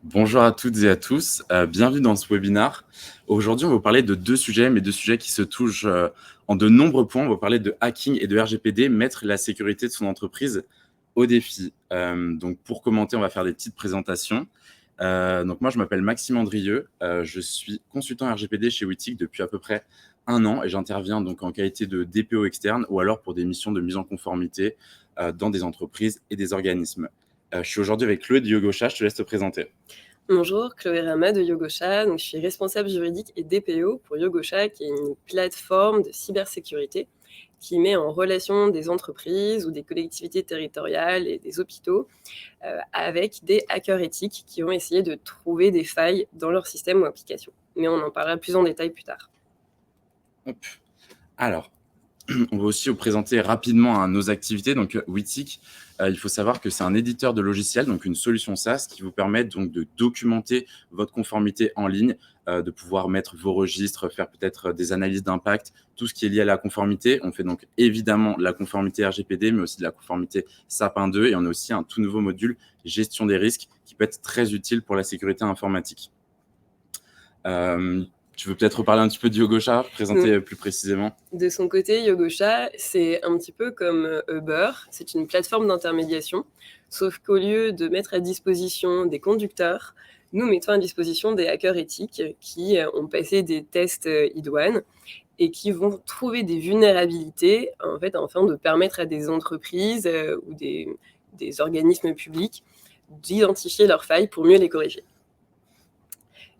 Bonjour à toutes et à tous, bienvenue dans ce webinaire. Aujourd'hui, on va vous parler de deux sujets, mais deux sujets qui se touchent en de nombreux points. On va parler de hacking et de RGPD, mettre la sécurité de son entreprise au défi. Donc, pour commenter, on va faire des petites présentations. Donc, moi, je m'appelle Maxime Andrieux, je suis consultant RGPD chez Wittic depuis à peu près 1 an et j'interviens donc en qualité de DPO externe ou alors pour des missions de mise en conformité dans des entreprises et des organismes. Je suis aujourd'hui avec Chloé de Yogosha, je te laisse te présenter. Bonjour, Chloé Rama de Yogosha. Je suis responsable juridique et DPO pour Yogosha, qui est une plateforme de cybersécurité qui met en relation des entreprises ou des collectivités territoriales et des hôpitaux avec des hackers éthiques qui vont essayer de trouver des failles dans leur système ou application. Mais on en parlera plus en détail plus tard. Hop. Alors, on va aussi vous présenter rapidement nos activités. Donc, Wittic, il faut savoir que c'est un éditeur de logiciels, donc une solution SaaS qui vous permet donc de documenter votre conformité en ligne, de pouvoir mettre vos registres, faire peut-être des analyses d'impact, tout ce qui est lié à la conformité. On fait donc évidemment la conformité RGPD, mais aussi de la conformité Sapin 2. Et on a aussi un tout nouveau module gestion des risques qui peut être très utile pour la sécurité informatique. Tu veux peut-être reparler un petit peu de Yogosha, présenter plus précisément? De son côté, Yogosha, c'est un petit peu comme Uber, c'est une plateforme d'intermédiation, sauf qu'au lieu de mettre à disposition des conducteurs, nous mettons à disposition des hackers éthiques qui ont passé des tests idoines et qui vont trouver des vulnérabilités afin de permettre à des entreprises ou des organismes publics d'identifier leurs failles pour mieux les corriger.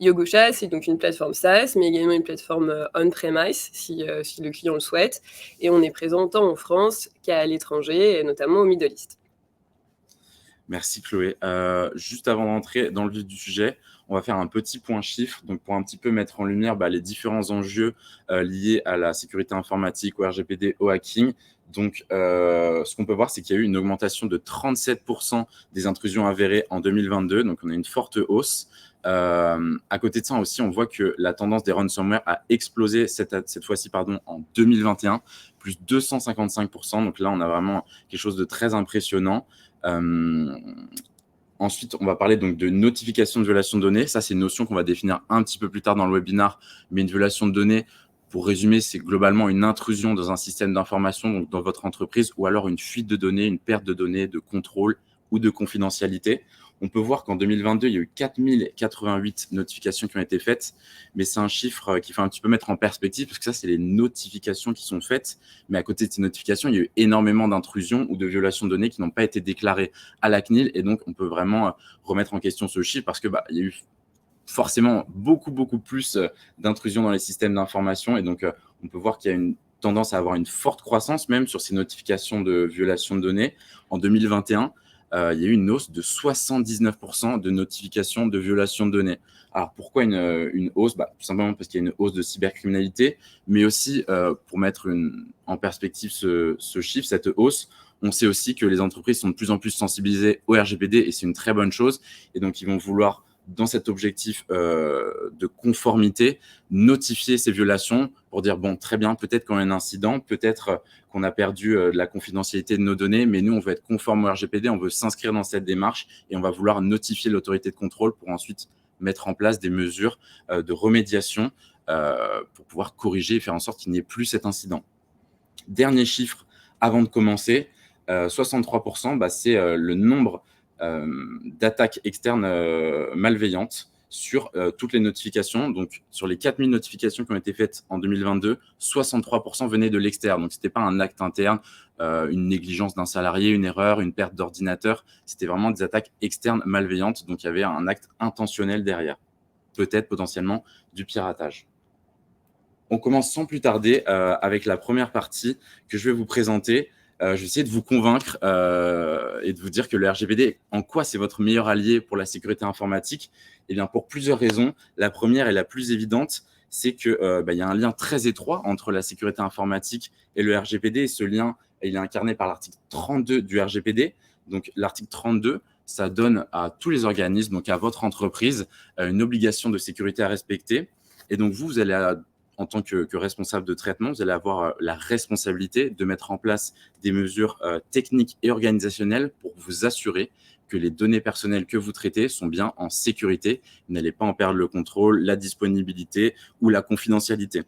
Yogosha, c'est donc une plateforme SaaS, mais également une plateforme on-premise, si le client le souhaite. Et on est présent tant en France qu'à l'étranger, et notamment au Middle East. Merci Chloé. Juste avant d'entrer dans le vif du sujet, on va faire un petit point chiffre, donc pour un petit peu mettre en lumière les différents enjeux liés à la sécurité informatique, au RGPD, au hacking. Donc, ce qu'on peut voir, c'est qu'il y a eu une augmentation de 37% des intrusions avérées en 2022. Donc, on a une forte hausse. À côté de ça aussi, on voit que la tendance des ransomware a explosé cette fois-ci en 2021, plus 255%. Donc là, on a vraiment quelque chose de très impressionnant. Ensuite, on va parler donc de notification de violation de données. Ça, c'est une notion qu'on va définir un petit peu plus tard dans le webinaire. Mais une violation de données, pour résumer, c'est globalement une intrusion dans un système d'information, donc dans votre entreprise, ou alors une fuite de données, une perte de données, de contrôle ou de confidentialité. On peut voir qu'en 2022, il y a eu 4088 notifications qui ont été faites, mais c'est un chiffre qu'il faut un petit peu mettre en perspective, parce que ça, c'est les notifications qui sont faites. Mais à côté de ces notifications, il y a eu énormément d'intrusions ou de violations de données qui n'ont pas été déclarées à la CNIL, et donc on peut vraiment remettre en question ce chiffre, parce que il y a eu forcément beaucoup plus d'intrusions dans les systèmes d'information, et donc on peut voir qu'il y a une tendance à avoir une forte croissance même sur ces notifications de violation de données. En 2021, il y a eu une hausse de 79% de notifications de violation de données. Alors, pourquoi une hausse? Tout simplement parce qu'il y a une hausse de cybercriminalité, mais aussi, pour mettre en perspective ce chiffre, cette hausse, on sait aussi que les entreprises sont de plus en plus sensibilisées au RGPD, et c'est une très bonne chose. Et donc, ils vont vouloir, dans cet objectif de conformité, notifier ces violations pour dire, bon, très bien, peut-être qu'on a un incident, peut-être qu'on a perdu de la confidentialité de nos données, mais nous, on veut être conforme au RGPD, on veut s'inscrire dans cette démarche et on va vouloir notifier l'autorité de contrôle pour ensuite mettre en place des mesures de remédiation pour pouvoir corriger et faire en sorte qu'il n'y ait plus cet incident. Dernier chiffre avant de commencer, 63%, c'est le nombre d'attaques externes malveillantes sur toutes les notifications. Donc, sur les 4000 notifications qui ont été faites en 2022, 63% venaient de l'externe. Donc, ce n'était pas un acte interne, une négligence d'un salarié, une erreur, une perte d'ordinateur. C'était vraiment des attaques externes malveillantes. Donc, il y avait un acte intentionnel derrière. Peut-être potentiellement du piratage. On commence sans plus tarder avec la première partie que je vais vous présenter. Je vais essayer de vous convaincre et de vous dire que le RGPD, en quoi c'est votre meilleur allié pour la sécurité informatique? Eh bien, pour plusieurs raisons. La première et la plus évidente, c'est qu'il y a un lien très étroit entre la sécurité informatique et le RGPD. Et ce lien, il est incarné par l'article 32 du RGPD. Donc, l'article 32, ça donne à tous les organismes, donc à votre entreprise, une obligation de sécurité à respecter. Et donc, vous allez en tant que responsable de traitement, vous allez avoir la responsabilité de mettre en place des mesures techniques et organisationnelles pour vous assurer que les données personnelles que vous traitez sont bien en sécurité. Vous n'allez pas en perdre le contrôle, la disponibilité ou la confidentialité.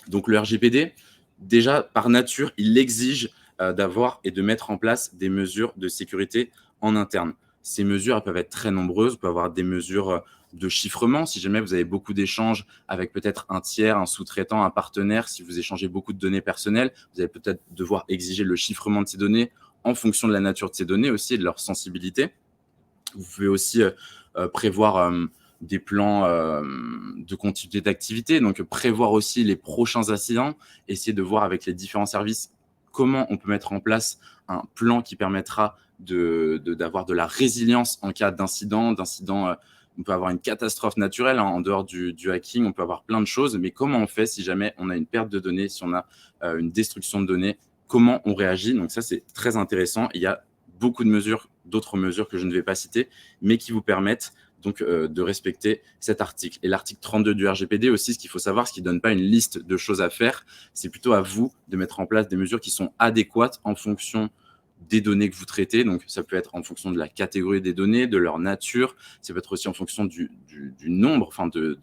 Donc le RGPD, déjà par nature, il exige d'avoir et de mettre en place des mesures de sécurité en interne. Ces mesures elles peuvent être très nombreuses. Vous pouvez avoir des mesures de chiffrement. Si jamais vous avez beaucoup d'échanges avec peut-être un tiers, un sous-traitant, un partenaire, si vous échangez beaucoup de données personnelles, vous allez peut-être devoir exiger le chiffrement de ces données en fonction de la nature de ces données aussi et de leur sensibilité. Vous pouvez aussi prévoir des plans de continuité d'activité, donc prévoir aussi les prochains incidents, essayer de voir avec les différents services comment on peut mettre en place un plan qui permettra d'avoir de la résilience en cas d'incident. On peut avoir une catastrophe naturelle en dehors du hacking, on peut avoir plein de choses, mais comment on fait si jamais on a une perte de données, si on a une destruction de données, comment on réagit? Donc ça, c'est très intéressant. Il y a beaucoup de mesures, d'autres mesures que je ne vais pas citer, mais qui vous permettent donc de respecter cet article. Et l'article 32 du RGPD aussi, ce qu'il faut savoir, ce qui ne donne pas une liste de choses à faire, c'est plutôt à vous de mettre en place des mesures qui sont adéquates en fonction des données que vous traitez. Donc, ça peut être en fonction de la catégorie des données, de leur nature. Ça peut être aussi en fonction du nombre, enfin du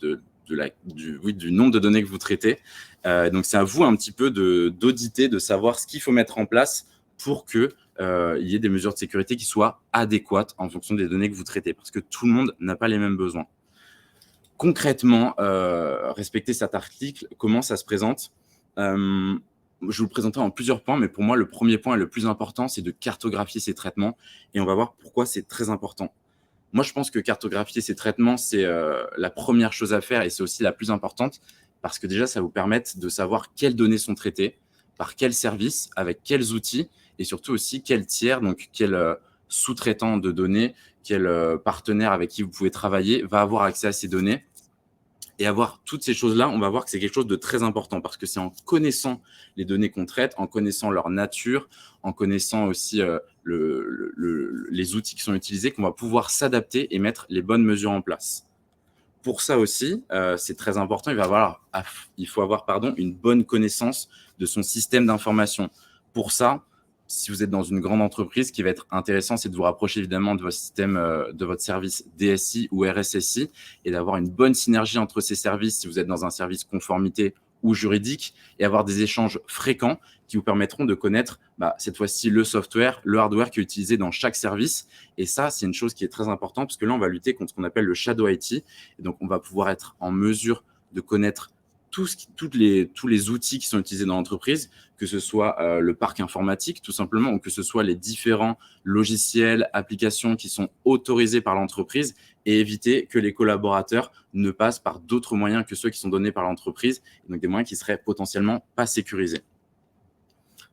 nombre de données que vous traitez. Donc, c'est à vous un petit peu d'auditer, de savoir ce qu'il faut mettre en place pour que il y ait des mesures de sécurité qui soient adéquates en fonction des données que vous traitez, parce que tout le monde n'a pas les mêmes besoins. Concrètement, respecter cet article, comment ça se présente? Je vous le présenterai en plusieurs points, mais pour moi, le premier point et le plus important, c'est de cartographier ces traitements, et on va voir pourquoi c'est très important. Moi, je pense que cartographier ces traitements, c'est la première chose à faire, et c'est aussi la plus importante, parce que déjà, ça vous permet de savoir quelles données sont traitées, par quels services, avec quels outils, et surtout aussi quel tiers, donc quel sous-traitant de données, quel partenaire avec qui vous pouvez travailler va avoir accès à ces données. Et avoir toutes ces choses-là, on va voir que c'est quelque chose de très important, parce que c'est en connaissant les données qu'on traite, en connaissant leur nature, en connaissant aussi les outils qui sont utilisés, qu'on va pouvoir s'adapter et mettre les bonnes mesures en place. Pour ça aussi, c'est très important, il faut avoir une bonne connaissance de son système d'information. Pour ça, si vous êtes dans une grande entreprise, ce qui va être intéressant, c'est de vous rapprocher évidemment de votre système, de votre service DSI ou RSSI, et d'avoir une bonne synergie entre ces services si vous êtes dans un service conformité ou juridique, et avoir des échanges fréquents qui vous permettront de connaître cette fois-ci le software, le hardware qui est utilisé dans chaque service. Et ça, c'est une chose qui est très importante, parce que là, on va lutter contre ce qu'on appelle le shadow IT. Et donc, on va pouvoir être en mesure de connaître tous les outils qui sont utilisés dans l'entreprise, que ce soit le parc informatique, tout simplement, ou que ce soit les différents logiciels, applications qui sont autorisés par l'entreprise, et éviter que les collaborateurs ne passent par d'autres moyens que ceux qui sont donnés par l'entreprise, donc des moyens qui seraient potentiellement pas sécurisés.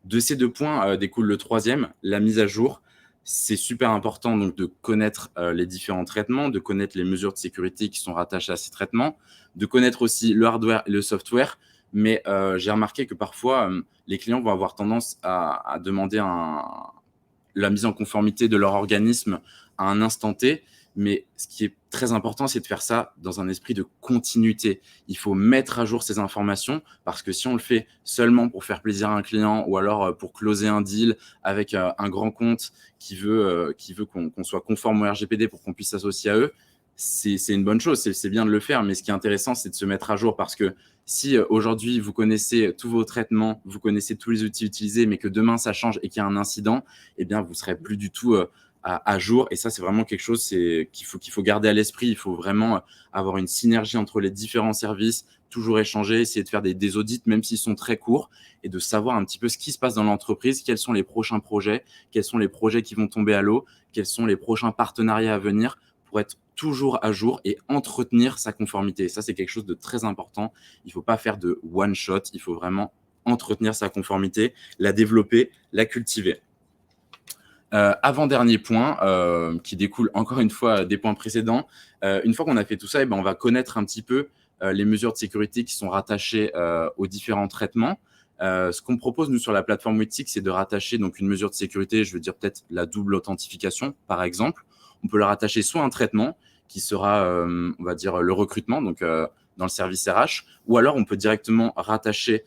De ces deux points découle le troisième, la mise à jour. C'est super important donc de connaître les différents traitements, de connaître les mesures de sécurité qui sont rattachées à ces traitements, de connaître aussi le hardware et le software. Mais j'ai remarqué que parfois, les clients vont avoir tendance à demander la mise en conformité de leur organisme à un instant T. Mais ce qui est très important, c'est de faire ça dans un esprit de continuité. Il faut mettre à jour ces informations, parce que si on le fait seulement pour faire plaisir à un client, ou alors pour closer un deal avec un grand compte qui veut qu'on soit conforme au RGPD pour qu'on puisse s'associer à eux, c'est une bonne chose, c'est bien de le faire. Mais ce qui est intéressant, c'est de se mettre à jour, parce que si aujourd'hui vous connaissez tous vos traitements, vous connaissez tous les outils utilisés, mais que demain ça change et qu'il y a un incident, eh bien vous ne serez plus du tout à jour. Et ça, c'est vraiment quelque chose qu'il faut garder à l'esprit. Il faut vraiment avoir une synergie entre les différents services, toujours échanger, essayer de faire des audits, même s'ils sont très courts, et de savoir un petit peu ce qui se passe dans l'entreprise, quels sont les prochains projets, quels sont les projets qui vont tomber à l'eau, quels sont les prochains partenariats à venir, pour être toujours à jour et entretenir sa conformité. Et ça, c'est quelque chose de très important. Il ne faut pas faire de one shot, il faut vraiment entretenir sa conformité, la développer, la cultiver. Avant-dernier point, qui découle encore une fois des points précédents. Une fois qu'on a fait tout ça, on va connaître un petit peu les mesures de sécurité qui sont rattachées aux différents traitements. Ce qu'on propose, nous, sur la plateforme Wittic, c'est de rattacher donc une mesure de sécurité, je veux dire peut-être la double authentification, par exemple. On peut la rattacher soit à un traitement qui sera, on va dire, le recrutement, donc dans le service RH, ou alors on peut directement rattacher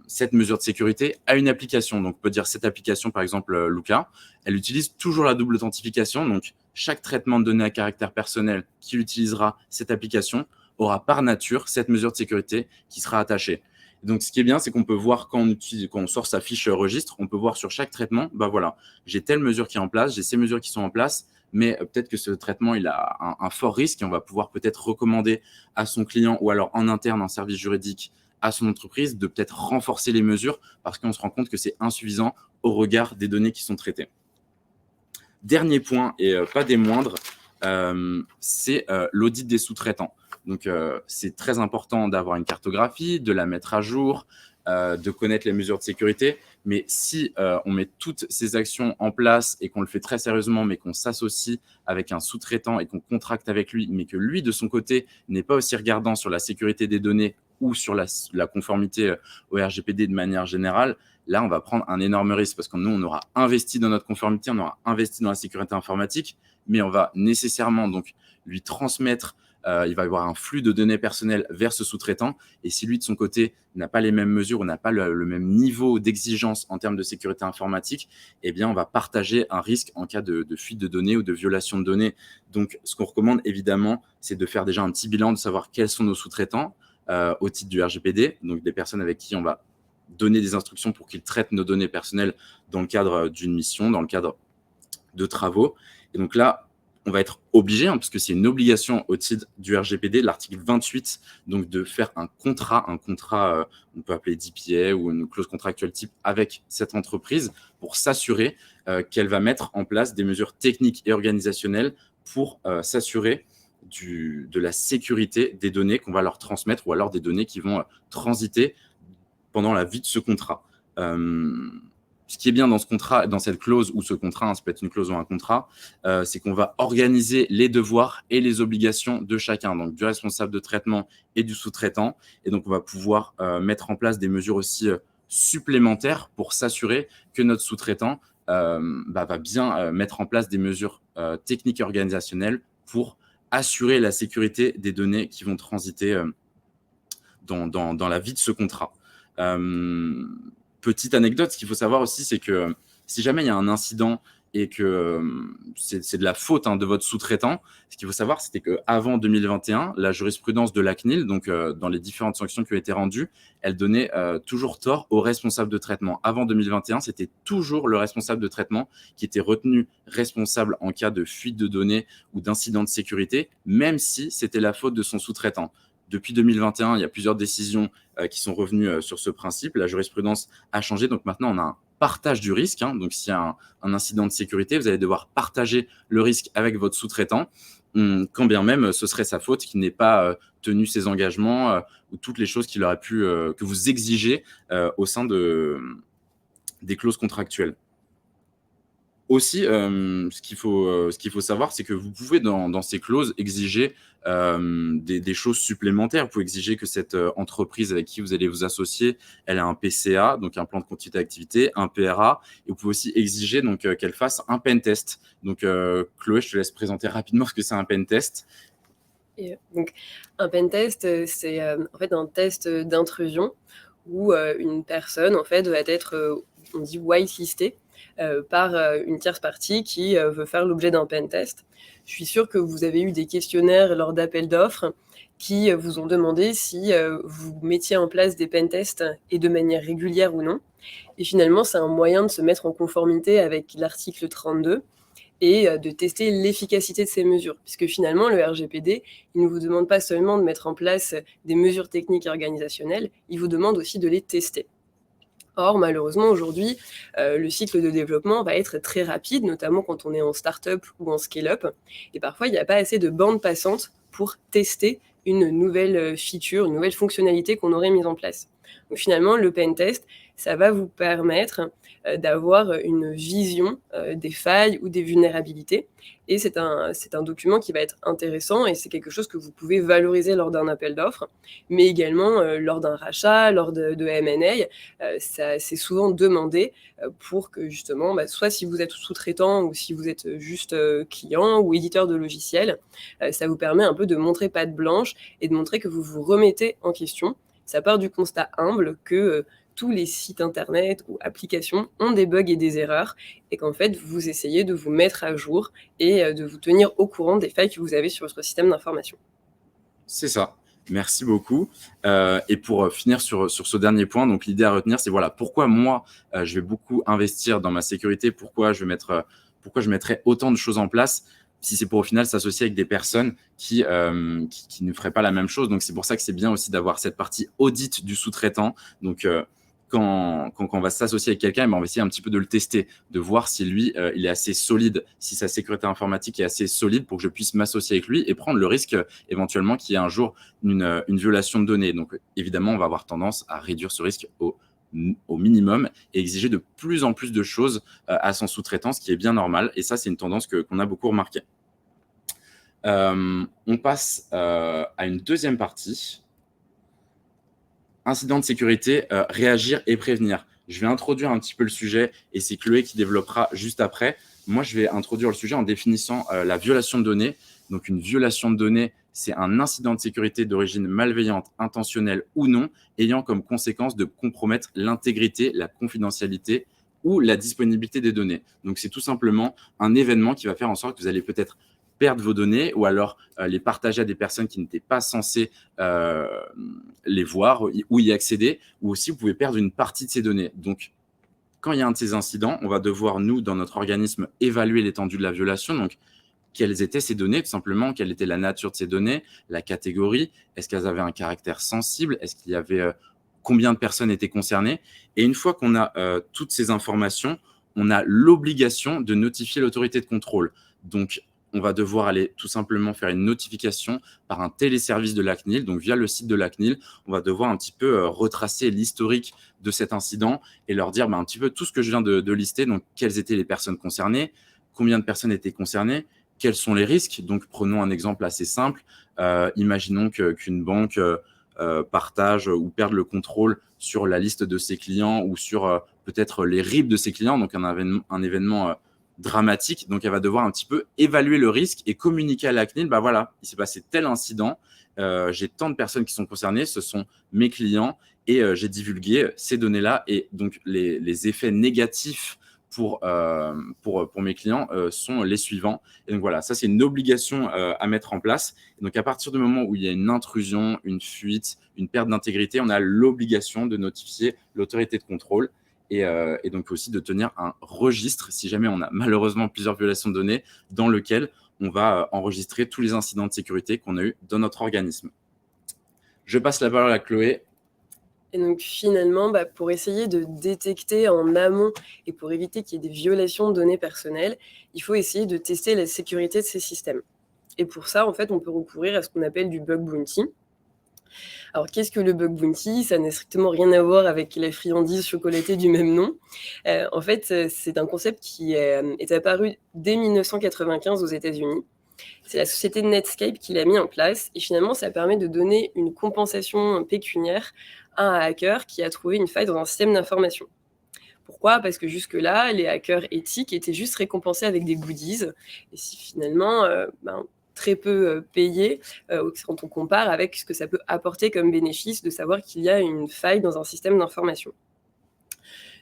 cette mesure de sécurité à une application. Donc, on peut dire cette application, par exemple, Luca, elle utilise toujours la double authentification. Donc, chaque traitement de données à caractère personnel qui utilisera cette application aura par nature cette mesure de sécurité qui sera attachée. Donc, ce qui est bien, c'est qu'on peut voir quand on sort sa fiche registre, on peut voir sur chaque traitement, bah voilà, j'ai telle mesure qui est en place, j'ai ces mesures qui sont en place, mais peut-être que ce traitement, il a un fort risque et on va pouvoir peut-être recommander à son client ou alors en interne, en service juridique, à son entreprise, de peut-être renforcer les mesures parce qu'on se rend compte que c'est insuffisant au regard des données qui sont traitées. Dernier point, et pas des moindres, c'est l'audit des sous-traitants. Donc, c'est très important d'avoir une cartographie, de la mettre à jour, de connaître les mesures de sécurité. Mais si on met toutes ces actions en place et qu'on le fait très sérieusement, mais qu'on s'associe avec un sous-traitant et qu'on contracte avec lui, mais que lui, de son côté, n'est pas aussi regardant sur la sécurité des données ou sur la conformité au RGPD de manière générale, là, on va prendre un énorme risque parce que nous, on aura investi dans notre conformité, on aura investi dans la sécurité informatique, mais on va nécessairement donc lui transmettre, il va y avoir un flux de données personnelles vers ce sous-traitant. Et si lui, de son côté, n'a pas les mêmes mesures ou n'a pas le même niveau d'exigence en termes de sécurité informatique, eh bien, on va partager un risque en cas de fuite de données ou de violation de données. Donc, ce qu'on recommande, évidemment, c'est de faire déjà un petit bilan, de savoir quels sont nos sous-traitants au titre du RGPD, donc des personnes avec qui on va donner des instructions pour qu'ils traitent nos données personnelles dans le cadre d'une mission, dans le cadre de travaux. Et donc là, on va être obligé, parce que c'est une obligation au titre du RGPD, l'article 28, donc de faire un contrat, on peut appeler DPA ou une clause contractuelle type avec cette entreprise pour s'assurer qu'elle va mettre en place des mesures techniques et organisationnelles pour s'assurer de la sécurité des données qu'on va leur transmettre ou alors des données qui vont transiter pendant la vie de ce contrat. Ce qui est bien dans ce contrat, dans cette clause ou ce contrat, ça peut être une clause ou un contrat, c'est qu'on va organiser les devoirs et les obligations de chacun, donc du responsable de traitement et du sous-traitant. Et donc, on va pouvoir mettre en place des mesures aussi supplémentaires pour s'assurer que notre sous-traitant va bien mettre en place des mesures techniques et organisationnelles pour assurer la sécurité des données qui vont transiter dans la vie de ce contrat. Petite anecdote, ce qu'il faut savoir aussi, c'est que si jamais il y a un incident et que c'est de la faute de votre sous-traitant, ce qu'il faut savoir, c'était qu'avant 2021, la jurisprudence de la CNIL, donc dans les différentes sanctions qui ont été rendues, elle donnait toujours tort au responsable de traitement. Avant 2021, c'était toujours le responsable de traitement qui était retenu responsable en cas de fuite de données ou d'incident de sécurité, même si c'était la faute de son sous-traitant. Depuis 2021, il y a plusieurs décisions qui sont revenues sur ce principe. La jurisprudence a changé. Donc maintenant, on a un partage du risque. Donc s'il y a un incident de sécurité, vous allez devoir partager le risque avec votre sous-traitant, quand bien même ce serait sa faute qu'il n'ait pas tenu ses engagements ou toutes les choses qu'il aurait pu, que vous exigez au sein des clauses contractuelles. Aussi, ce qu'il faut savoir, c'est que vous pouvez, dans ces clauses, exiger des choses supplémentaires. Vous pouvez exiger que cette entreprise avec qui vous allez vous associer, elle a un PCA, donc un plan de continuité d'activité, un PRA, et vous pouvez aussi exiger qu'elle fasse un pen test. Donc, Chloé, je te laisse présenter rapidement ce que c'est un pen test. Et donc, un pen test, c'est en fait un test d'intrusion où une personne en fait va être, on dit whitelistée par une tierce partie qui veut faire l'objet d'un pen test. Je suis sûre que vous avez eu des questionnaires lors d'appels d'offres qui vous ont demandé si vous mettiez en place des pen tests et de manière régulière ou non. Et finalement, c'est un moyen de se mettre en conformité avec l'article 32 et de tester l'efficacité de ces mesures. Puisque finalement, le RGPD, il ne vous demande pas seulement de mettre en place des mesures techniques et organisationnelles, il vous demande aussi de les tester. Or, malheureusement, aujourd'hui, le cycle de développement va être très rapide, notamment quand on est en start-up ou en scale-up. Et parfois, il n'y a pas assez de bande passante pour tester une nouvelle feature, une nouvelle fonctionnalité qu'on aurait mise en place. Donc finalement, le pen test, ça va vous permettre d'avoir une vision des failles ou des vulnérabilités. Et c'est un document qui va être intéressant et c'est quelque chose que vous pouvez valoriser lors d'un appel d'offres, mais également lors d'un rachat, lors de M&A. C'est souvent demandé pour que justement, soit si vous êtes sous-traitant ou si vous êtes juste client ou éditeur de logiciels, ça vous permet un peu de montrer patte blanche et de montrer que vous vous remettez en question ça part du constat humble que tous les sites internet ou applications ont des bugs et des erreurs, et qu'en fait, vous essayez de vous mettre à jour et de vous tenir au courant des failles que vous avez sur votre système d'information. C'est ça. Merci beaucoup. Et pour finir sur ce dernier point, donc l'idée à retenir, c'est voilà, pourquoi moi, je vais beaucoup investir dans ma sécurité, pourquoi je mettrais autant de choses en place, si c'est pour au final s'associer avec des personnes qui ne feraient pas la même chose. Donc c'est pour ça que c'est bien aussi d'avoir cette partie audit du sous-traitant. Donc quand on va s'associer avec quelqu'un, on va essayer un petit peu de le tester, de voir si lui, il est assez solide, si sa sécurité informatique est assez solide pour que je puisse m'associer avec lui et prendre le risque éventuellement qu'il y ait un jour une violation de données. Donc évidemment, on va avoir tendance à réduire ce risque au minimum et exiger de plus en plus de choses à son sous-traitant, ce qui est bien normal. Et ça, c'est une tendance qu'on a beaucoup remarquée. On passe à une deuxième partie. Incident de sécurité, réagir et prévenir. Je vais introduire un petit peu le sujet et c'est Chloé qui développera juste après. Moi, je vais introduire le sujet en définissant la violation de données. Donc, une violation de données, c'est un incident de sécurité d'origine malveillante, intentionnelle ou non, ayant comme conséquence de compromettre l'intégrité, la confidentialité ou la disponibilité des données. Donc, c'est tout simplement un événement qui va faire en sorte que vous allez peut-être perdre vos données ou alors les partager à des personnes qui n'étaient pas censées les voir ou y accéder, ou aussi vous pouvez perdre une partie de ces données. Donc, quand il y a un de ces incidents, on va devoir, nous, dans notre organisme, évaluer l'étendue de la violation. Donc, quelles étaient ces données, tout simplement, quelle était la nature de ces données, la catégorie, est-ce qu'elles avaient un caractère sensible, est-ce qu'il y avait combien de personnes étaient concernées. Et une fois qu'on a toutes ces informations, on a l'obligation de notifier l'autorité de contrôle. Donc, on va devoir aller tout simplement faire une notification par un téléservice de la CNIL. Donc, via le site de la CNIL, on va devoir un petit peu retracer l'historique de cet incident et leur dire un petit peu tout ce que je viens de lister. Donc, quelles étaient les personnes concernées, combien de personnes étaient concernées, quels sont les risques. Donc, prenons un exemple assez simple. Imaginons qu'une banque partage ou perde le contrôle sur la liste de ses clients ou sur peut-être les RIB de ses clients, donc un événement dramatique. Donc, elle va devoir un petit peu évaluer le risque et communiquer à la CNIL, voilà, il s'est passé tel incident, j'ai tant de personnes qui sont concernées, ce sont mes clients et j'ai divulgué ces données-là. Et donc, les effets négatifs pour mes clients sont les suivants. Et donc, voilà, ça, c'est une obligation à mettre en place. Et donc, à partir du moment où il y a une intrusion, une fuite, une perte d'intégrité, on a l'obligation de notifier l'autorité de contrôle. Et donc aussi de tenir un registre, si jamais on a malheureusement plusieurs violations de données, dans lequel on va enregistrer tous les incidents de sécurité qu'on a eu dans notre organisme. Je passe la parole à Chloé. Et donc finalement, pour essayer de détecter en amont et pour éviter qu'il y ait des violations de données personnelles, il faut essayer de tester la sécurité de ces systèmes. Et pour ça, en fait, on peut recourir à ce qu'on appelle du bug bounty. Alors, qu'est-ce que le bug bounty? Ça n'a strictement rien à voir avec la friandise chocolatée du même nom. En fait, c'est un concept qui est apparu dès 1995 aux États-Unis. C'est la société Netscape qui l'a mis en place. Et finalement, ça permet de donner une compensation pécuniaire à un hacker qui a trouvé une faille dans un système d'information. Pourquoi? Parce que jusque-là, les hackers éthiques étaient juste récompensés avec des goodies. Et si finalement, très peu payés quand on compare avec ce que ça peut apporter comme bénéfice de savoir qu'il y a une faille dans un système d'information.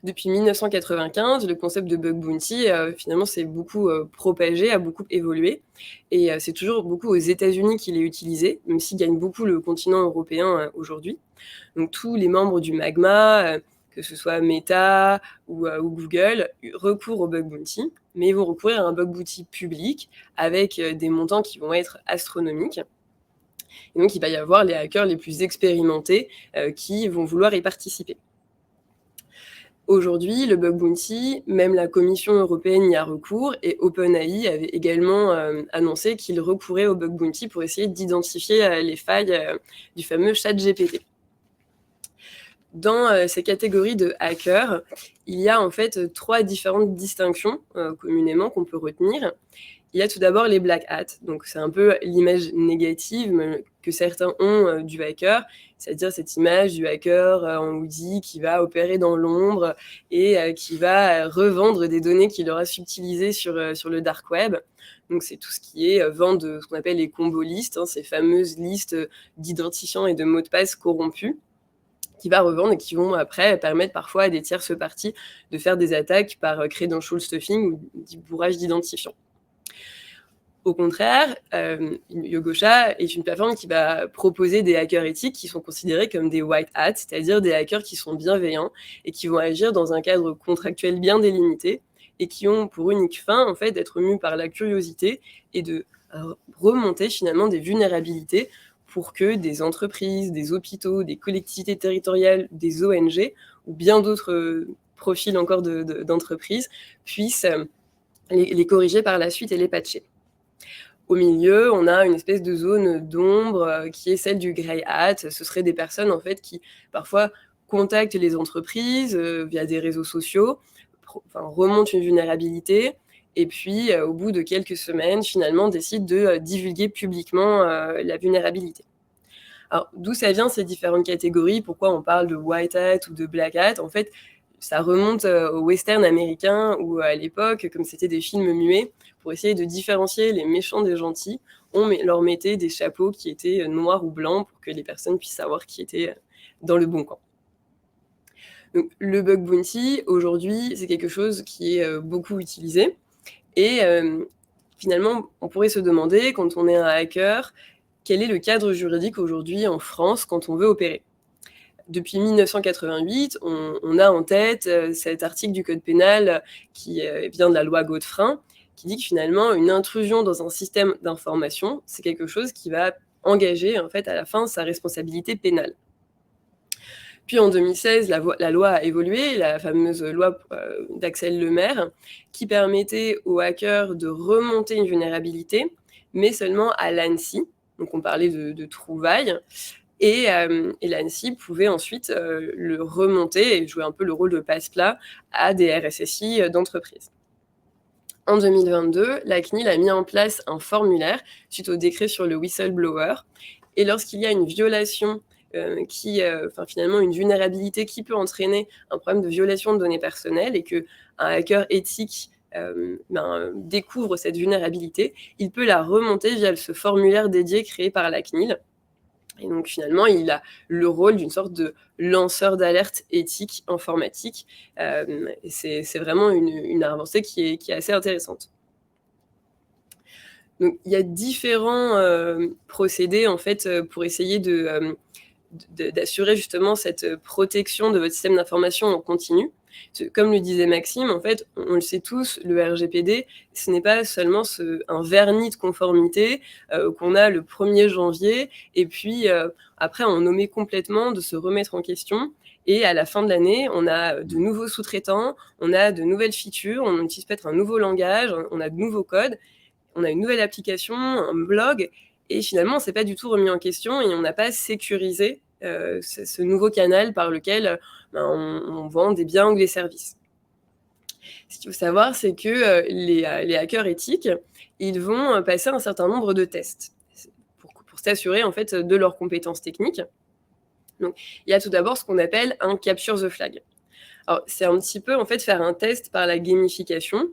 Depuis 1995, le concept de bug bounty, finalement, s'est beaucoup propagé, a beaucoup évolué. Et c'est toujours beaucoup aux États-Unis qu'il est utilisé, même s'il gagne beaucoup le continent européen aujourd'hui. Donc tous les membres du Magma, que ce soit Meta ou Google, recourent au bug bounty, mais ils vont recourir à un bug bounty public avec des montants qui vont être astronomiques. Et donc il va y avoir les hackers les plus expérimentés qui vont vouloir y participer. Aujourd'hui, le bug bounty, même la Commission européenne y a recours, et OpenAI avait également annoncé qu'il recourait au bug bounty pour essayer d'identifier les failles du fameux ChatGPT. Dans ces catégories de hackers, il y a en fait 3 différentes distinctions communément qu'on peut retenir. Il y a tout d'abord les black hats, donc c'est un peu l'image négative que certains ont du hacker, c'est-à-dire cette image du hacker en hoodie qui va opérer dans l'ombre et qui va revendre des données qu'il aura subtilisées sur le dark web. Donc c'est tout ce qui est vente de ce qu'on appelle les combo listes, ces fameuses listes d'identifiants et de mots de passe corrompus. qui va revendre et qui vont après permettre parfois à des tierces parties de faire des attaques par credential stuffing ou du bourrage d'identifiants. Au contraire, Yogosha est une plateforme qui va proposer des hackers éthiques qui sont considérés comme des white hats, c'est-à-dire des hackers qui sont bienveillants et qui vont agir dans un cadre contractuel bien délimité et qui ont pour unique fin, en fait, d'être mus par la curiosité et de remonter finalement des vulnérabilités pour que des entreprises, des hôpitaux, des collectivités territoriales, des ONG ou bien d'autres profils encore d'entreprises puissent les corriger par la suite et les patcher. Au milieu, on a une espèce de zone d'ombre qui est celle du grey hat. Ce seraient des personnes en fait qui parfois contactent les entreprises via des réseaux sociaux, remontent une vulnérabilité et puis au bout de quelques semaines, finalement, décident de divulguer publiquement la vulnérabilité. Alors, d'où ça vient ces différentes catégories? Pourquoi on parle de white hat ou de black hat? En fait, ça remonte au western américain où à l'époque, comme c'était des films muets, pour essayer de différencier les méchants des gentils, on leur mettait des chapeaux qui étaient noirs ou blancs pour que les personnes puissent savoir qui était dans le bon camp. Donc, le bug bounty, aujourd'hui, c'est quelque chose qui est beaucoup utilisé. Et finalement, on pourrait se demander, quand on est un hacker, quel est le cadre juridique aujourd'hui en France quand on veut opérer? Depuis 1988, on a en tête cet article du Code pénal qui vient de la loi Godefrein, qui dit que finalement, une intrusion dans un système d'information, c'est quelque chose qui va engager en fait à la fin sa responsabilité pénale. Puis en 2016, la loi a évolué, la fameuse loi d'Axel Lemaire, qui permettait aux hackers de remonter une vulnérabilité, mais seulement à l'ANSSI. Donc on parlait de trouvailles. Et l'ANSSI pouvait ensuite le remonter et jouer un peu le rôle de passe-plat à des RSSI d'entreprise. En 2022, la CNIL a mis en place un formulaire suite au décret sur le whistleblower. Et lorsqu'il y a une violation finalement une vulnérabilité qui peut entraîner un problème de violation de données personnelles et qu'un hacker éthique découvre cette vulnérabilité, il peut la remonter via ce formulaire dédié créé par la CNIL. Et donc finalement, il a le rôle d'une sorte de lanceur d'alerte éthique informatique. Et c'est vraiment une avancée qui est assez intéressante. Donc il y a différents procédés en fait pour essayer d'assurer justement cette protection de votre système d'information en continu. Comme le disait Maxime, en fait, on le sait tous, le RGPD, ce n'est pas seulement un vernis de conformité qu'on a le 1er janvier, et puis après on omet complètement de se remettre en question, et à la fin de l'année, on a de nouveaux sous-traitants, on a de nouvelles features, on utilise peut-être un nouveau langage, on a de nouveaux codes, on a une nouvelle application, un blog, et finalement, on ne s'est pas du tout remis en question, et on n'a pas sécurisé ce nouveau canal par lequel on vend des biens ou des services. Ce qu'il faut savoir, c'est que les hackers éthiques, ils vont passer un certain nombre de tests pour s'assurer en fait de leurs compétences techniques. Donc, il y a tout d'abord ce qu'on appelle un capture the flag. Alors, c'est un petit peu en fait faire un test par la gamification.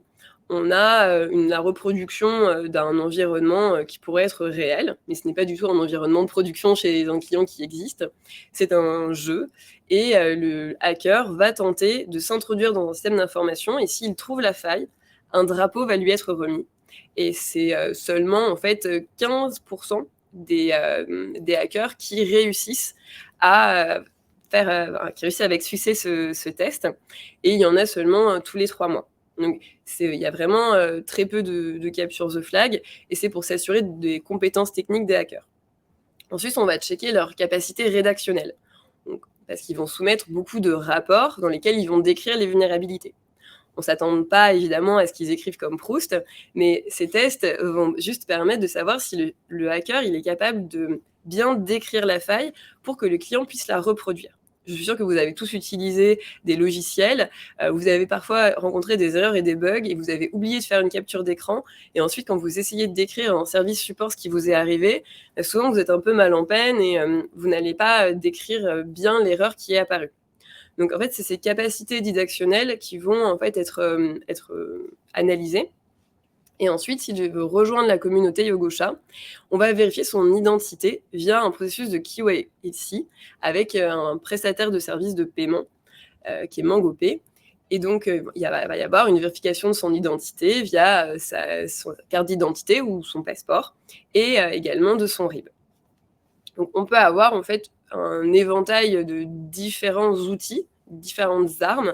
On a la reproduction d'un environnement qui pourrait être réel, mais ce n'est pas du tout un environnement de production chez un client qui existe. C'est un jeu et le hacker va tenter de s'introduire dans un système d'information et s'il trouve la faille, un drapeau va lui être remis. Et c'est seulement en fait 15% des hackers qui réussissent qui réussissent avec succès ce test, et il y en a seulement tous les 3 mois. Donc, il y a vraiment très peu de capture the flag, et c'est pour s'assurer des compétences techniques des hackers. Ensuite, on va checker leur capacité rédactionnelle, donc, parce qu'ils vont soumettre beaucoup de rapports dans lesquels ils vont décrire les vulnérabilités. On ne s'attend pas évidemment à ce qu'ils écrivent comme Proust, mais ces tests vont juste permettre de savoir si le hacker il est capable de bien décrire la faille pour que le client puisse la reproduire. Je suis sûre que vous avez tous utilisé des logiciels, vous avez parfois rencontré des erreurs et des bugs et vous avez oublié de faire une capture d'écran, et ensuite quand vous essayez de décrire en service support ce qui vous est arrivé, souvent vous êtes un peu mal en peine et vous n'allez pas décrire bien l'erreur qui est apparue. Donc en fait, c'est ces capacités didactionnelles qui vont en fait être analysées Et ensuite, s'il veut rejoindre la communauté Yogosha, on va vérifier son identité via un processus de KYC avec un prestataire de services de paiement qui est MangoPay. Et donc, va y avoir une vérification de son identité via son carte d'identité ou son passeport et également de son RIB. Donc, on peut avoir en fait un éventail de différents outils, différentes armes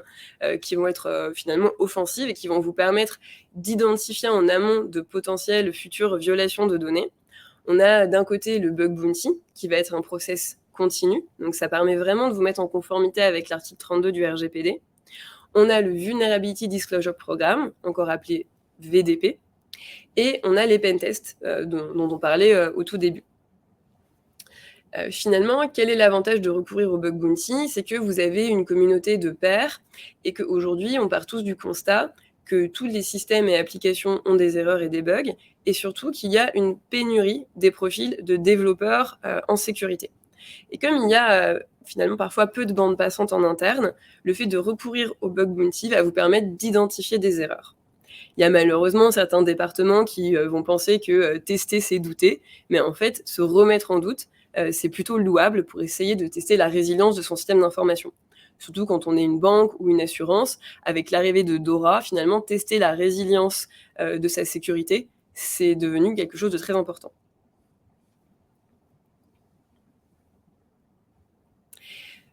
qui vont être finalement offensives et qui vont vous permettre d'identifier en amont de potentielles futures violations de données. On a d'un côté le bug bounty qui va être un process continu, donc ça permet vraiment de vous mettre en conformité avec l'article 32 du RGPD. On a le Vulnerability Disclosure Program, encore appelé VDP, et on a les pentests dont on parlait au tout début. Finalement, quel est l'avantage de recourir au bug bounty? C'est que vous avez une communauté de pairs et qu'aujourd'hui, on part tous du constat que tous les systèmes et applications ont des erreurs et des bugs, et surtout qu'il y a une pénurie des profils de développeurs en sécurité. Et comme il y a finalement parfois peu de bandes passantes en interne, le fait de recourir au bug bounty va vous permettre d'identifier des erreurs. Il y a malheureusement certains départements qui vont penser que tester, c'est douter, mais en fait, se remettre en doute, c'est plutôt louable pour essayer de tester la résilience de son système d'information. Surtout quand on est une banque ou une assurance, avec l'arrivée de DORA, finalement, tester la résilience de sa sécurité, c'est devenu quelque chose de très important.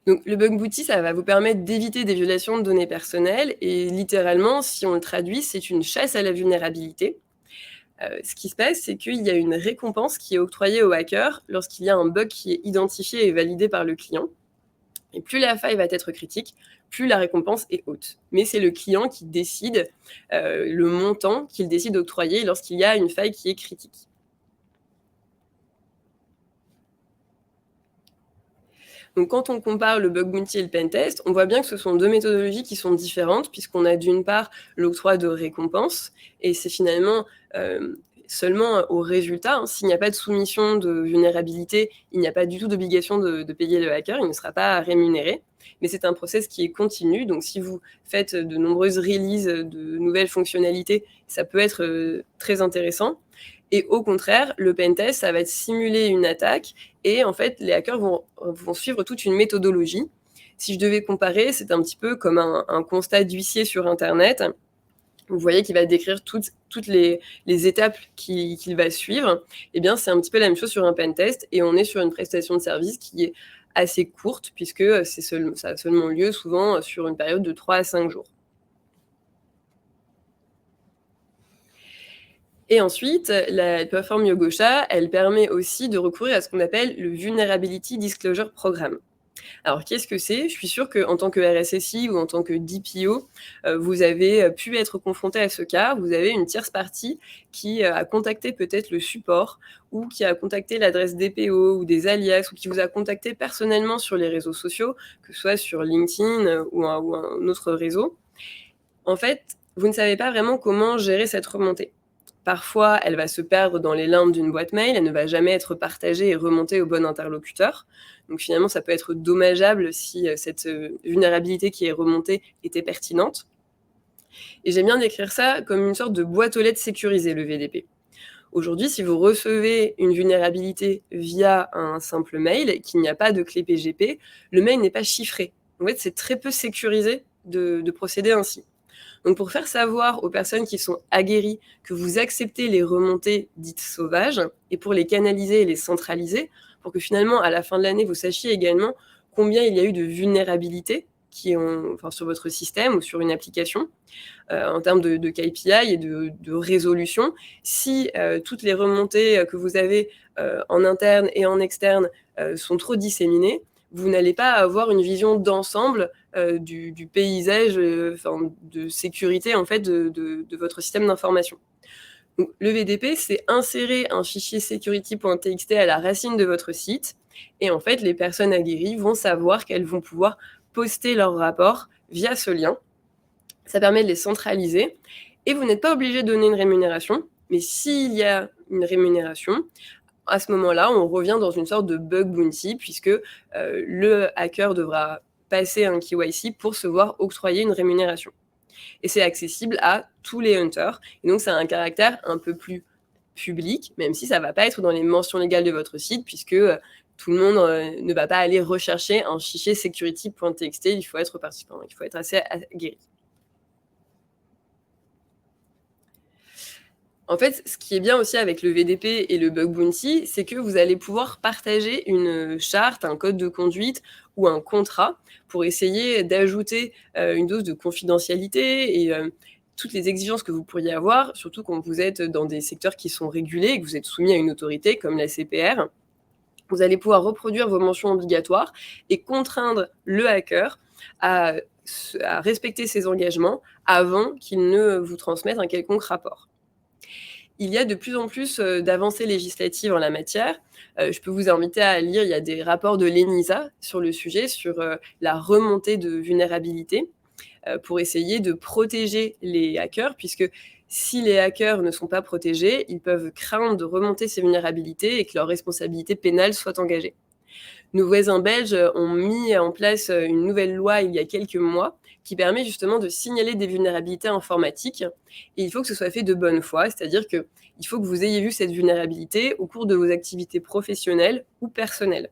Donc, le bug bounty, ça va vous permettre d'éviter des violations de données personnelles et littéralement, si on le traduit, c'est une chasse à la vulnérabilité. Ce qui se passe, c'est qu'il y a une récompense qui est octroyée au hacker lorsqu'il y a un bug qui est identifié et validé par le client. Et plus la faille va être critique, plus la récompense est haute. Mais c'est le client qui décide le montant qu'il décide d'octroyer lorsqu'il y a une faille qui est critique. Donc, quand on compare le bug bounty et le pentest, on voit bien que ce sont deux méthodologies qui sont différentes, puisqu'on a d'une part l'octroi de récompenses, et c'est finalement seulement au résultat. Hein. S'il n'y a pas de soumission de vulnérabilité, il n'y a pas du tout d'obligation de payer le hacker, il ne sera pas rémunéré. Mais c'est un process qui est continu, donc si vous faites de nombreuses releases de nouvelles fonctionnalités, ça peut être très intéressant. Et au contraire, le pentest, ça va être simuler une attaque et en fait, les hackers vont suivre toute une méthodologie. Si je devais comparer, c'est un petit peu comme un constat d'huissier sur Internet. Vous voyez qu'il va décrire toutes les étapes qu'il va suivre. Eh bien, c'est un petit peu la même chose sur un pentest et on est sur une prestation de service qui est assez courte puisque ça a seulement lieu souvent sur une période de 3 à 5 jours. Et ensuite, la plateforme Yogosha, elle permet aussi de recourir à ce qu'on appelle le Vulnerability Disclosure Program. Alors, qu'est-ce que c'est? Je suis sûre qu'en tant que RSSI ou en tant que DPO, vous avez pu être confronté à ce cas. Vous avez une tierce partie qui a contacté peut-être le support ou qui a contacté l'adresse DPO ou des alias ou qui vous a contacté personnellement sur les réseaux sociaux, que ce soit sur LinkedIn ou un autre réseau. En fait, vous ne savez pas vraiment comment gérer cette remontée. Parfois, elle va se perdre dans les limbes d'une boîte mail, elle ne va jamais être partagée et remontée au bon interlocuteur. Donc finalement, ça peut être dommageable si cette vulnérabilité qui est remontée était pertinente. Et j'aime bien décrire ça comme une sorte de boîte aux lettres sécurisée, le VDP. Aujourd'hui, si vous recevez une vulnérabilité via un simple mail, qu'il n'y a pas de clé PGP, le mail n'est pas chiffré. En fait, c'est très peu sécurisé de procéder ainsi. Donc, pour faire savoir aux personnes qui sont aguerries que vous acceptez les remontées dites sauvages et pour les canaliser et les centraliser, pour que finalement, à la fin de l'année, vous sachiez également combien il y a eu de vulnérabilités sur votre système ou sur une application en termes de KPI et de résolution. Si toutes les remontées que vous avez en interne et en externe sont trop disséminées, vous n'allez pas avoir une vision d'ensemble du paysage de sécurité en fait, de votre système d'information. Donc, le VDP, c'est insérer un fichier security.txt à la racine de votre site et en fait, les personnes aguerries vont savoir qu'elles vont pouvoir poster leur rapport via ce lien. Ça permet de les centraliser et vous n'êtes pas obligé de donner une rémunération, mais s'il y a une rémunération, à ce moment-là, on revient dans une sorte de bug bounty puisque le hacker devra passer un KYC pour se voir octroyer une rémunération. et c'est accessible à tous les hunters. Et donc, ça a un caractère un peu plus public, même si ça ne va pas être dans les mentions légales de votre site, puisque tout le monde ne va pas aller rechercher un fichier security.txt, il faut être participant, il faut être assez aguerri. En fait, ce qui est bien aussi avec le VDP et le Bug Bounty, c'est que vous allez pouvoir partager une charte, un code de conduite ou un contrat pour essayer d'ajouter une dose de confidentialité et toutes les exigences que vous pourriez avoir, surtout quand vous êtes dans des secteurs qui sont régulés et que vous êtes soumis à une autorité comme la CPR. Vous allez pouvoir reproduire vos mentions obligatoires et contraindre le hacker à respecter ses engagements avant qu'il ne vous transmette un quelconque rapport. Il y a de plus en plus d'avancées législatives en la matière. Je peux vous inviter à lire, il y a des rapports de l'ENISA sur le sujet, sur la remontée de vulnérabilité, pour essayer de protéger les hackers, puisque si les hackers ne sont pas protégés, ils peuvent craindre de remonter ces vulnérabilités et que leur responsabilité pénale soit engagée. Nos voisins belges ont mis en place une nouvelle loi il y a quelques mois qui permet justement de signaler des vulnérabilités informatiques. Et il faut que ce soit fait de bonne foi, c'est-à-dire qu'il faut que vous ayez vu cette vulnérabilité au cours de vos activités professionnelles ou personnelles.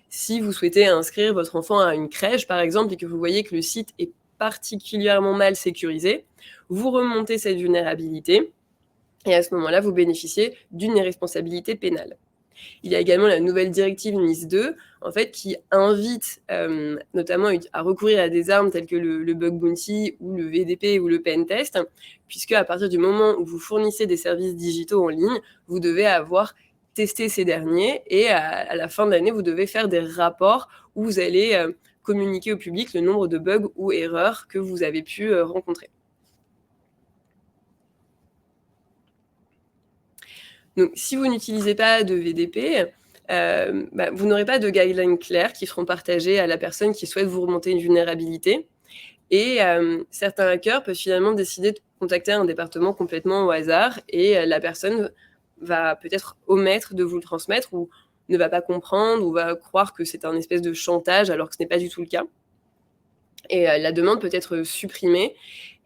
Si vous souhaitez inscrire votre enfant à une crèche, par exemple, et que vous voyez que le site est particulièrement mal sécurisé, vous remontez cette vulnérabilité et à ce moment-là, vous bénéficiez d'une irresponsabilité pénale. Il y a également la nouvelle directive NIS 2, en fait, qui invite notamment à recourir à des armes telles que le Bug Bounty ou le VDP ou le Pentest, puisque à partir du moment où vous fournissez des services digitaux en ligne, vous devez avoir testé ces derniers et à la fin de l'année, vous devez faire des rapports où vous allez communiquer au public le nombre de bugs ou erreurs que vous avez pu rencontrer. Donc, si vous n'utilisez pas de VDP, vous n'aurez pas de guidelines clairs qui seront partagées à la personne qui souhaite vous remonter une vulnérabilité. Et certains hackers peuvent finalement décider de contacter un département complètement au hasard et la personne va peut-être omettre de vous le transmettre ou ne va pas comprendre ou va croire que c'est un espèce de chantage alors que ce n'est pas du tout le cas. Et la demande peut être supprimée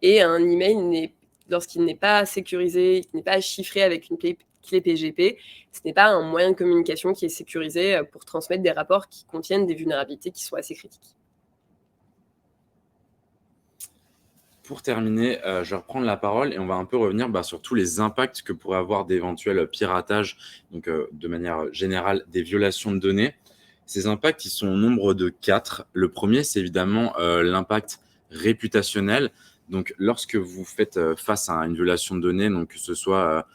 et un email, lorsqu'il n'est pas sécurisé, qu'il n'est pas chiffré avec une clé PGP, ce n'est pas un moyen de communication qui est sécurisé pour transmettre des rapports qui contiennent des vulnérabilités qui sont assez critiques. Pour terminer, je vais reprendre la parole et on va un peu revenir sur tous les impacts que pourraient avoir d'éventuels piratages, donc de manière générale, des violations de données. Ces impacts, ils sont au nombre de 4. Le premier, c'est évidemment l'impact réputationnel. Donc, lorsque vous faites face à une violation de données, donc que ce soit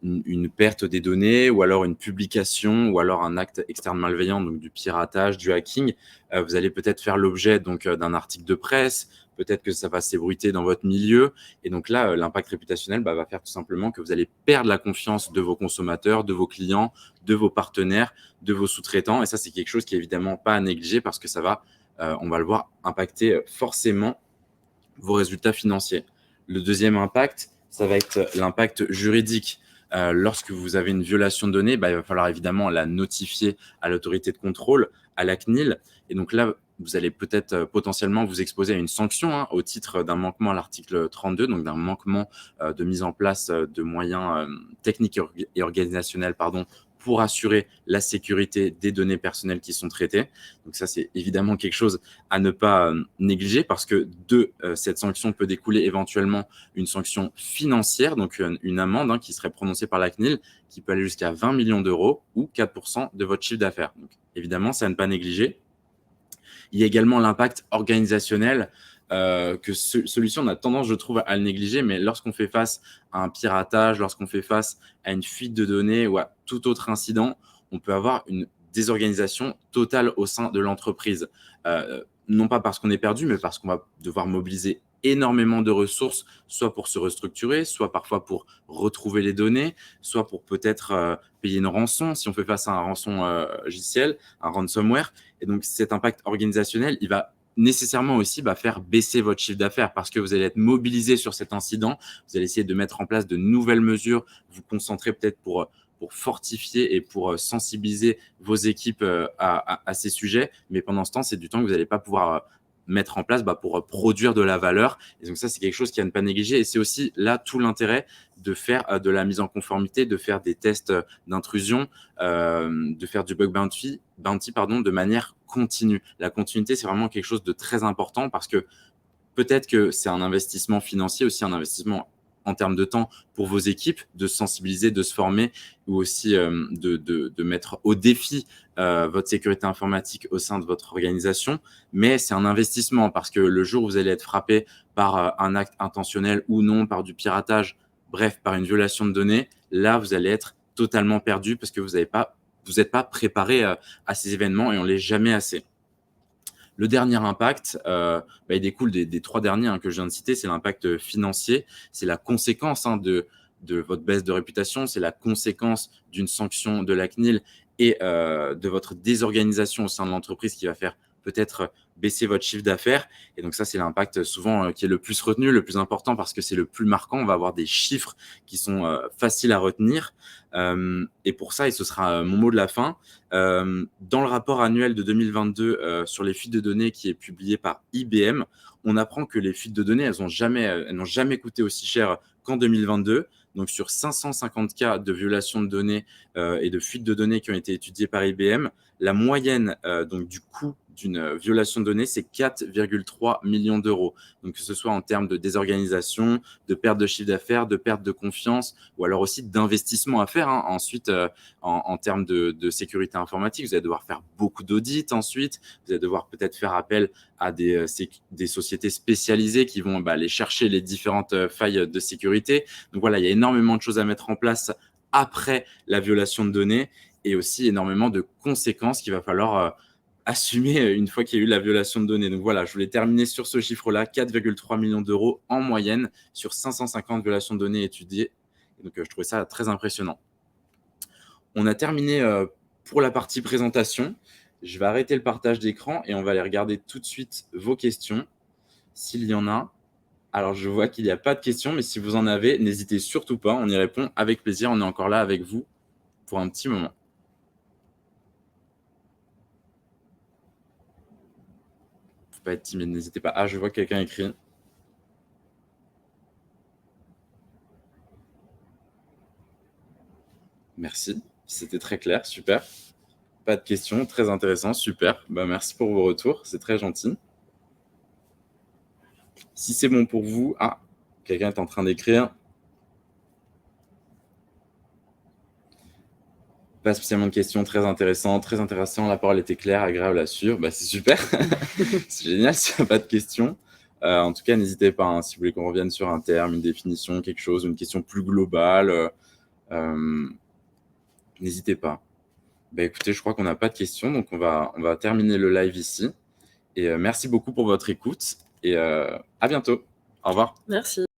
une perte des données ou alors une publication ou alors un acte externe malveillant, donc du piratage, du hacking, vous allez peut-être faire l'objet d'un article de presse, peut-être que ça va s'ébruiter dans votre milieu. Et donc là, l'impact réputationnel va faire tout simplement que vous allez perdre la confiance de vos consommateurs, de vos clients, de vos partenaires, de vos sous-traitants. Et ça, c'est quelque chose qui est évidemment pas à négliger parce que ça va, on va le voir, impacter forcément vos résultats financiers. Le deuxième impact, ça va être l'impact juridique. Lorsque vous avez une violation de données, il va falloir évidemment la notifier à l'autorité de contrôle, à la CNIL. Et donc là, vous allez peut-être potentiellement vous exposer à une sanction au titre d'un manquement à l'article 32, donc d'un manquement de mise en place de moyens techniques et organisationnels pour assurer la sécurité des données personnelles qui sont traitées. Donc ça, c'est évidemment quelque chose à ne pas négliger parce que de cette sanction peut découler éventuellement une sanction financière, donc une amende qui serait prononcée par la CNIL qui peut aller jusqu'à 20 millions d'euros ou 4% de votre chiffre d'affaires. Donc évidemment, c'est à ne pas négliger. Il y a également l'impact organisationnel que celui-ci, on a tendance, je trouve, à le négliger, mais lorsqu'on fait face à un piratage, lorsqu'on fait face à une fuite de données ou à tout autre incident, on peut avoir une désorganisation totale au sein de l'entreprise. Non pas parce qu'on est perdu, mais parce qu'on va devoir mobiliser énormément de ressources, soit pour se restructurer, soit parfois pour retrouver les données, soit pour peut-être payer une rançon si on fait face à un rançon logiciel, un ransomware. Et donc, cet impact organisationnel, il va nécessairement aussi faire baisser votre chiffre d'affaires parce que vous allez être mobilisé sur cet incident. Vous allez essayer de mettre en place de nouvelles mesures, vous concentrer peut-être pour fortifier et pour sensibiliser vos équipes à ces sujets. Mais pendant ce temps, c'est du temps que vous n'allez pas pouvoir mettre en place pour produire de la valeur. Et donc ça, c'est quelque chose qui à ne pas négliger. Et c'est aussi là tout l'intérêt de faire de la mise en conformité, de faire des tests d'intrusion, de faire du bug bounty de manière continue. La continuité, c'est vraiment quelque chose de très important parce que peut-être que c'est un investissement financier, aussi un investissement en termes de temps pour vos équipes, de se sensibiliser, de se former ou aussi de mettre au défi votre sécurité informatique au sein de votre organisation. Mais c'est un investissement parce que le jour où vous allez être frappé par un acte intentionnel ou non, par du piratage, bref, par une violation de données, là, vous allez être totalement perdu parce que vous n'êtes pas préparé à ces événements et on l'est jamais assez. Le dernier impact, il découle des 3 derniers que je viens de citer, c'est l'impact financier. C'est la conséquence de votre baisse de réputation, c'est la conséquence d'une sanction de la CNIL et de votre désorganisation au sein de l'entreprise qui va faire peut-être baisser votre chiffre d'affaires. Et donc ça, c'est l'impact souvent qui est le plus retenu, le plus important parce que c'est le plus marquant. On va avoir des chiffres qui sont faciles à retenir. Et pour ça, et ce sera mon mot de la fin, dans le rapport annuel de 2022 sur les fuites de données qui est publié par IBM, on apprend que les fuites de données, elles n'ont jamais coûté aussi cher qu'en 2022. Donc, sur 550 cas de violation de données et de fuites de données qui ont été étudiés par IBM, la moyenne donc, du coût d'une violation de données, c'est 4,3 millions d'euros. Donc, que ce soit en termes de désorganisation, de perte de chiffre d'affaires, de perte de confiance, ou alors aussi d'investissement à faire ensuite en termes de sécurité informatique. Vous allez devoir faire beaucoup d'audits ensuite. Vous allez devoir peut-être faire appel à des sociétés spécialisées qui vont aller chercher les différentes failles de sécurité. Donc voilà, il y a énormément de choses à mettre en place après la violation de données et aussi énormément de conséquences qu'il va falloir assumer une fois qu'il y a eu la violation de données. Donc voilà, je voulais terminer sur ce chiffre-là, 4,3 millions d'euros en moyenne sur 550 violations de données étudiées. Et donc je trouvais ça très impressionnant. On a terminé pour la partie présentation. Je vais arrêter le partage d'écran et on va aller regarder tout de suite vos questions, s'il y en a. Alors, je vois qu'il n'y a pas de questions, mais si vous en avez, n'hésitez surtout pas. On y répond avec plaisir. On est encore là avec vous pour un petit moment. Faut pas être timide, n'hésitez pas. Ah, je vois que quelqu'un écrit. Merci, c'était très clair, super. Pas de questions, très intéressant, super. Merci pour vos retours, c'est très gentil. Si c'est bon pour vous, quelqu'un est en train d'écrire. Pas spécialement de questions, très intéressant, la parole était claire, agréable à suivre, c'est super, c'est génial s'il n'y a pas de questions. En tout cas, n'hésitez pas, si vous voulez qu'on revienne sur un terme, une définition, quelque chose, une question plus globale, n'hésitez pas. Écoutez, je crois qu'on n'a pas de questions, donc on va terminer le live ici. Et merci beaucoup pour votre écoute et à bientôt. Au revoir. Merci.